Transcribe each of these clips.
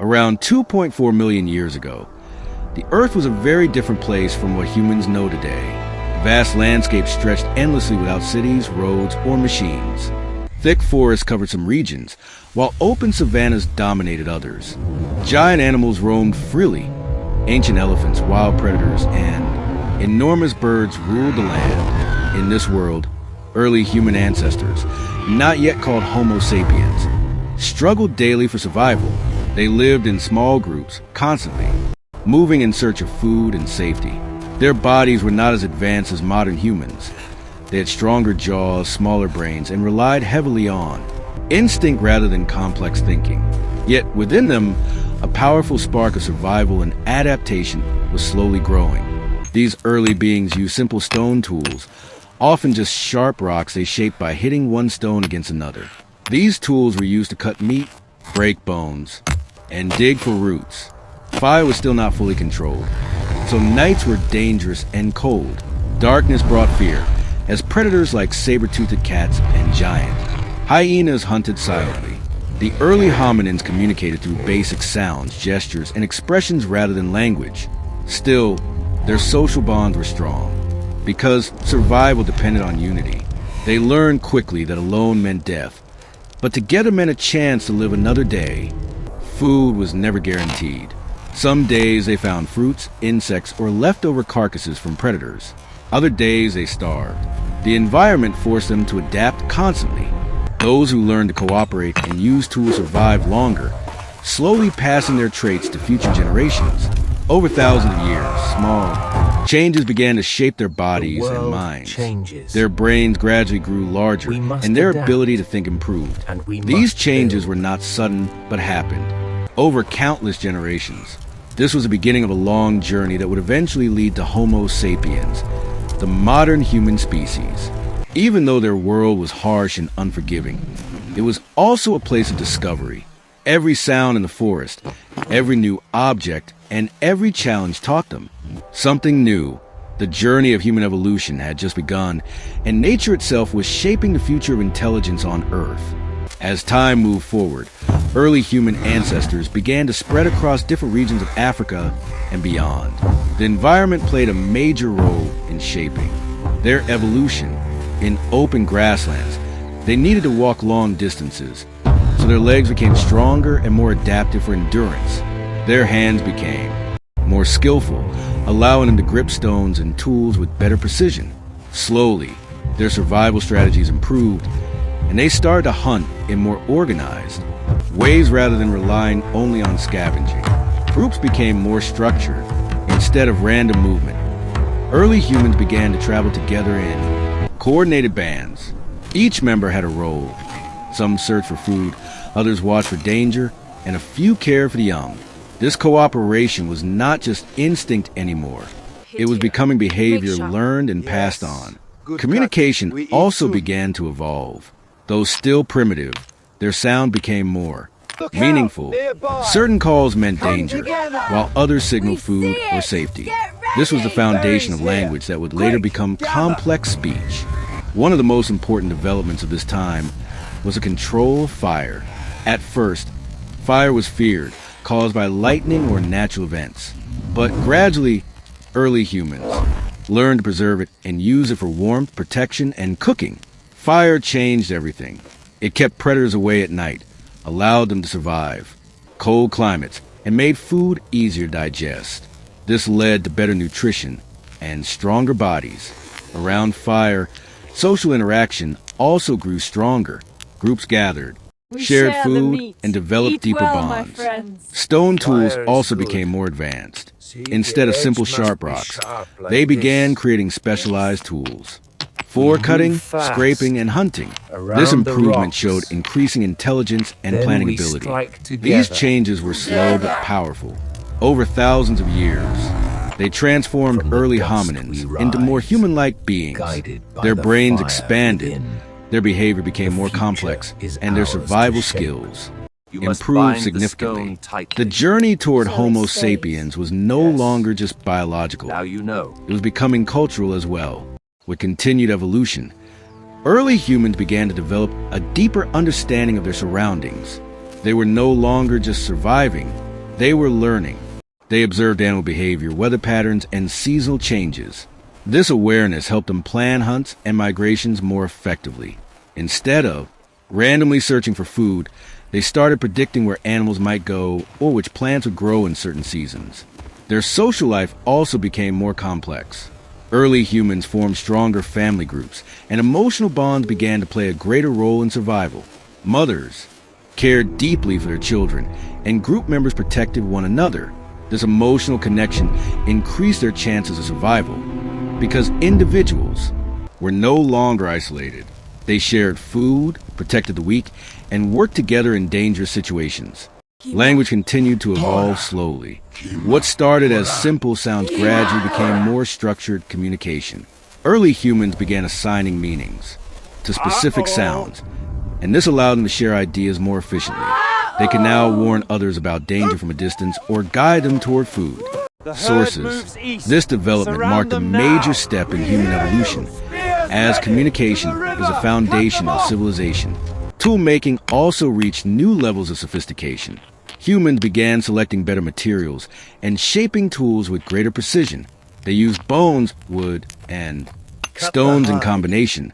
Around 2.4 million years ago, the Earth was a very different place from what humans know today. Vast landscapes stretched endlessly without cities, roads, or machines. Thick forests covered some regions, while open savannas dominated others. Giant animals roamed freely. Ancient elephants, wild predators, and enormous birds ruled the land. In this world, early human ancestors, not yet called Homo sapiens, struggled daily for survival. They lived in small groups, constantly, moving in search of food and safety. Their bodies were not as advanced as modern humans. They had stronger jaws, smaller brains, and relied heavily on instinct rather than complex thinking. Yet within them, a powerful spark of survival and adaptation was slowly growing. These early beings used simple stone tools, often just sharp rocks they shaped by hitting one stone against another. These tools were used to cut meat, break bones, and dig for roots. Fire was still not fully controlled, so nights were dangerous and cold. Darkness brought fear, as predators like saber-toothed cats and giant hyenas hunted silently. The early hominins communicated through basic sounds, gestures, and expressions rather than language. Still, their social bonds were strong. Because survival depended on unity, they learned quickly that alone meant death, but together meant a chance to live another day. Food was never guaranteed. Some days they found fruits, insects, or leftover carcasses from predators. Other days they starved. The environment forced them to adapt constantly. Those who learned to cooperate and use tools survived longer, slowly passing their traits to future generations. Over thousands of years, small changes began to shape their bodies and minds. Their brains gradually grew larger, and their ability to think improved. These changes were not sudden, but happened over countless generations. This was the beginning of a long journey that would eventually lead to Homo sapiens, the modern human species. Even though their world was harsh and unforgiving, it was also a place of discovery. Every sound in the forest, every new object, and every challenge taught them something new. The journey of human evolution had just begun, and nature itself was shaping the future of intelligence on Earth. As time moved forward, early human ancestors began to spread across different regions of Africa and beyond. The environment played a major role in shaping their evolution. In open grasslands, they needed to walk long distances, so their legs became stronger and more adaptive for endurance. Their hands became more skillful, allowing them to grip stones and tools with better precision. Slowly, their survival strategies improved, and they started to hunt in more organized ways rather than relying only on scavenging. Groups became more structured instead of random movement. Early humans began to travel together in coordinated bands. Each member had a role. Some searched for food, others watched for danger, and a few cared for the young. This cooperation was not just instinct anymore. It was becoming behavior learned and passed on. Communication also began to evolve. Though still primitive, their sound became more meaningful. Certain calls meant danger, while others signaled food or safety. This was the foundation of language that would later become complex speech. One of the most important developments of this time was the control of fire. At first, fire was feared, caused by lightning or natural events. But gradually, early humans learned to preserve it and use it for warmth, protection, and cooking. Fire changed everything. It kept predators away at night, allowed them to survive cold climates, and made food easier to digest. This led to better nutrition and stronger bodies. Around fire, social interaction also grew stronger. Groups gathered, shared food, and developed deeper bonds. Stone tools also became more advanced. Instead of simple sharp rocks, they began creating specialized tools for cutting, scraping, and hunting. This improvement showed increasing intelligence and planning ability. These changes were slow but powerful. Over thousands of years, they transformed early hominins into more human-like beings. Their brains expanded, their behavior became more complex, and their survival skills improved significantly. The journey toward Homo sapiens was no longer just biological. It was becoming cultural as well. With continued evolution, early humans began to develop a deeper understanding of their surroundings. They were no longer just surviving, They were learning. They observed animal behavior, weather patterns, and seasonal changes. This awareness helped them plan hunts and migrations more effectively. Instead of randomly searching for food, they started predicting where animals might go or which plants would grow in certain seasons. Their social life also became more complex. Early humans formed stronger family groups, and emotional bonds began to play a greater role in survival. Mothers cared deeply for their children, and group members protected one another. This emotional connection increased their chances of survival because individuals were no longer isolated. They shared food, protected the weak, and worked together in dangerous situations. Language continued to evolve slowly. What started as simple sounds gradually became more structured communication. Early humans began assigning meanings to specific sounds, and this allowed them to share ideas more efficiently. They could now warn others about danger from a distance or guide them toward food. Sources. This development marked a major step in human evolution, as communication is a foundation of civilization. Tool-making also reached new levels of sophistication. Humans began selecting better materials and shaping tools with greater precision. They used bones, wood, and stones in combination,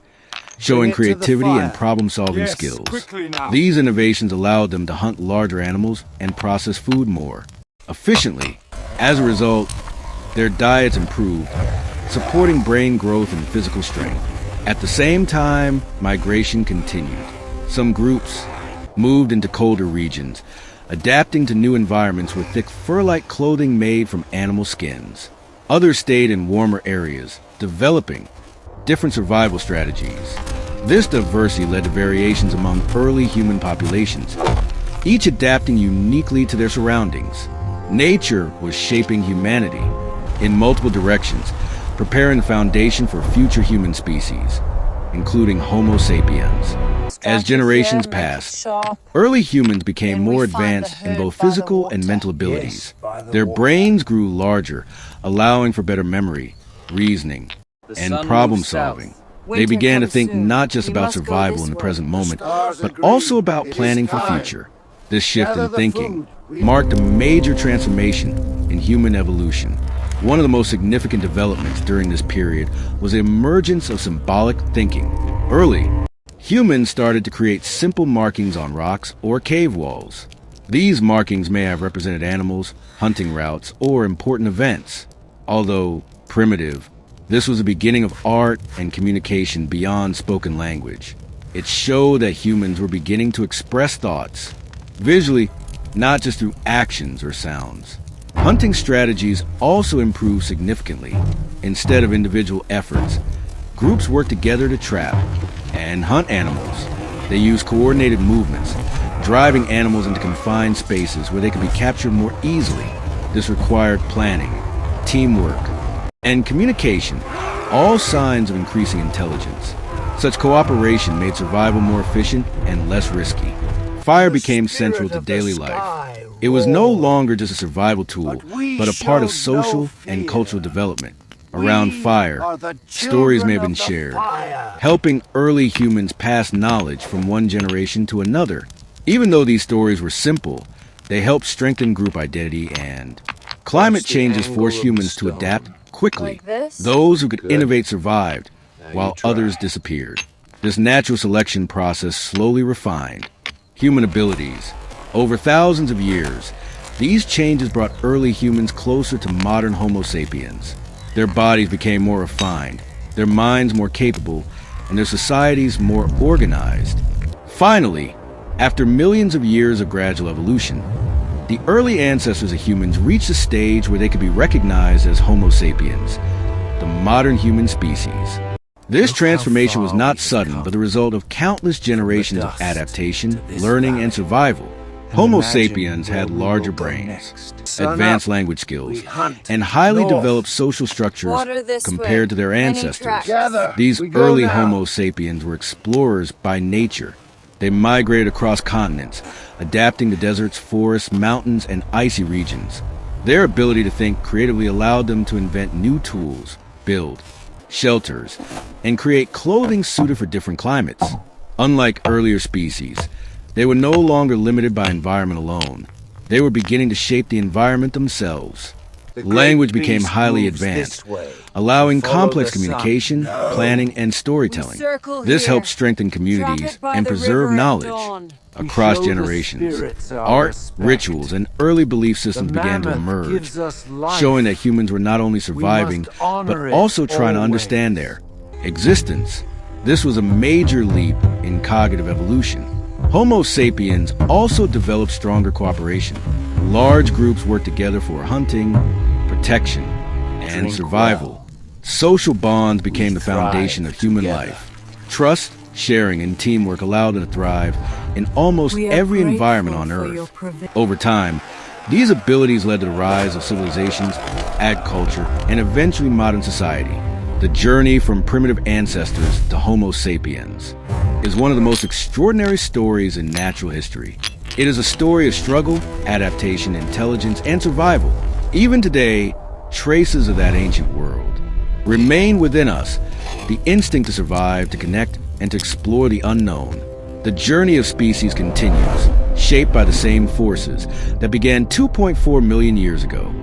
showing creativity and problem-solving skills. These innovations allowed them to hunt larger animals and process food more efficiently. As a result, their diets improved, supporting brain growth and physical strength. At the same time, migration continued. Some groups moved into colder regions, adapting to new environments with thick fur-like clothing made from animal skins. Others stayed in warmer areas, developing different survival strategies. This diversity led to variations among early human populations, each adapting uniquely to their surroundings. Nature was shaping humanity in multiple directions, preparing the foundation for future human species, including Homo sapiens. As generations passed, early humans became more advanced in both physical and mental abilities. Their brains grew larger, allowing for better memory, reasoning, and problem-solving. They began to think not just about survival in the present moment, but also about planning for the future. This shift in thinking marked a major transformation in human evolution. One of the most significant developments during this period was the emergence of symbolic thinking. Early, humans started to create simple markings on rocks or cave walls. These markings may have represented animals, hunting routes, or important events. Although primitive, this was the beginning of art and communication beyond spoken language. It showed that humans were beginning to express thoughts visually, not just through actions or sounds. Hunting strategies also improved significantly. Instead of individual efforts, groups worked together to trap and hunt animals. They used coordinated movements, driving animals into confined spaces where they could be captured more easily. This required planning, teamwork, and communication, all signs of increasing intelligence. Such cooperation made survival more efficient and less risky. Fire became central to daily life. It was no longer just a survival tool, but a part of social and cultural development. Around fire, stories may have been shared, helping early humans pass knowledge from one generation to another. Even though these stories were simple, they helped strengthen group identity, and climate changes forced humans to adapt quickly. Those who could innovate survived, while others disappeared. This natural selection process slowly refined human abilities. Over thousands of years, these changes brought early humans closer to modern Homo sapiens. Their bodies became more refined, their minds more capable, and their societies more organized. Finally, after millions of years of gradual evolution, the early ancestors of humans reached a stage where they could be recognized as Homo sapiens, the modern human species. This transformation was not sudden, but the result of countless generations of adaptation, learning, and survival. Homo sapiens had larger brains, advanced language skills, and highly developed social structures compared to their ancestors. These early Homo sapiens were explorers by nature. They migrated across continents, adapting to deserts, forests, mountains, and icy regions. Their ability to think creatively allowed them to invent new tools, build shelters, and create clothing suited for different climates. Unlike earlier species, they were no longer limited by environment alone. They were beginning to shape the environment themselves. Language became highly advanced, allowing complex communication, planning, and storytelling. This helped strengthen communities and preserve knowledge across generations. Art, rituals, and early belief systems began to emerge, showing that humans were not only surviving, but also trying to understand their existence. This was a major leap in cognitive evolution. Homo sapiens also developed stronger cooperation. Large groups worked together for hunting, protection, and survival. Social bonds became the foundation of human life. Trust, sharing, and teamwork allowed them to thrive in almost every environment on Earth. Over time, these abilities led to the rise of civilizations, agriculture, and eventually modern society. The journey from primitive ancestors to Homo sapiens is one of the most extraordinary stories in natural history. It is a story of struggle, adaptation, intelligence, and survival. Even today, traces of that ancient world remain within us, the instinct to survive, to connect, and to explore the unknown. The journey of species continues, shaped by the same forces that began 2.4 million years ago.